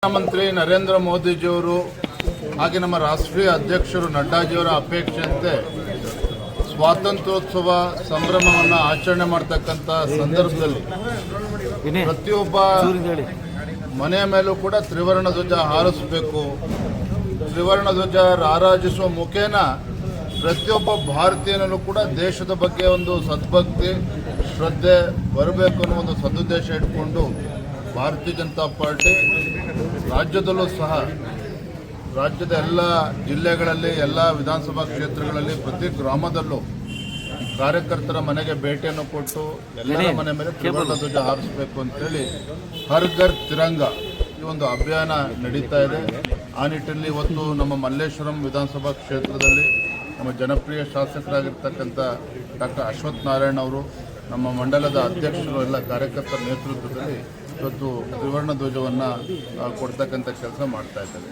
ಪ್ರಧಾನಮಂತ್ರಿ ನರೇಂದ್ರ ಮೋದಿಜಿಯವರು ಹಾಗೆ ನಮ್ಮ ರಾಷ್ಟ್ರೀಯ ಅಧ್ಯಕ್ಷರು ನಡ್ಡಾಜಿಯವರ ಅಪೇಕ್ಷೆಯಂತೆ ಸ್ವಾತಂತ್ರ್ಯೋತ್ಸವ ಸಂಭ್ರಮವನ್ನು ಆಚರಣೆ ಮಾಡ್ತಕ್ಕಂಥ ಸಂದರ್ಭದಲ್ಲಿ ಪ್ರತಿಯೊಬ್ಬ ಮನೆಯ ಮೇಲೂ ಕೂಡ ತ್ರಿವರ್ಣ ಧ್ವಜ ಹಾರಿಸಬೇಕು. ತ್ರಿವರ್ಣ ಧ್ವಜ ರಾರಾಜಿಸುವ ಮುಖೇನ ಪ್ರತಿಯೊಬ್ಬ ಭಾರತೀಯನಲ್ಲೂ ಕೂಡ ದೇಶದ ಬಗ್ಗೆ ಒಂದು ಸದ್ಭಕ್ತಿ ಶ್ರದ್ಧೆ ಬರಬೇಕು ಅನ್ನೋ ಒಂದು ಸದುದ್ದೇಶ ಇಟ್ಕೊಂಡು ಭಾರತೀಯ ಜನತಾ ಪಾರ್ಟಿ ರಾಜ್ಯದಲ್ಲೂ ಸಹ ರಾಜ್ಯದ ಎಲ್ಲ ಜಿಲ್ಲೆಗಳಲ್ಲಿ ಎಲ್ಲ ವಿಧಾನಸಭಾ ಕ್ಷೇತ್ರಗಳಲ್ಲಿ ಪ್ರತಿ ಗ್ರಾಮದಲ್ಲೂ ಕಾರ್ಯಕರ್ತರ ಮನೆಗೆ ಭೇಟಿಯನ್ನು ಕೊಟ್ಟು ಎಲ್ಲರ ಮನೆ ಮೇಲೆ ತ್ರಿವರ್ಣ ಧ್ವಜ ಹಾರಿಸಬೇಕು ಅಂತೇಳಿ ಹರ್ ಘರ್ ತಿರಂಗ ಈ ಒಂದು ಅಭಿಯಾನ ನಡೀತಾ ಇದೆ. ಆ ನಿಟ್ಟಿನಲ್ಲಿ ಇವತ್ತು ನಮ್ಮ ಮಲ್ಲೇಶ್ವರಂ ವಿಧಾನಸಭಾ ಕ್ಷೇತ್ರದಲ್ಲಿ ನಮ್ಮ ಜನಪ್ರಿಯ ಶಾಸಕರಾಗಿರ್ತಕ್ಕಂಥ ಡಾಕ್ಟರ್ ಅಶ್ವಥ್ ನಾರಾಯಣ್ ಅವರು ನಮ್ಮ ಮಂಡಲದ ಅಧ್ಯಕ್ಷರು ಎಲ್ಲ ಕಾರ್ಯಕರ್ತರ ನೇತೃತ್ವದಲ್ಲಿ ಇವತ್ತು ತ್ರಿವರ್ಣ ಧ್ವಜವನ್ನು ಕೊಡ್ತಕ್ಕಂಥ ಕೆಲಸ ಮಾಡ್ತಾ ಇದ್ದಾರೆ.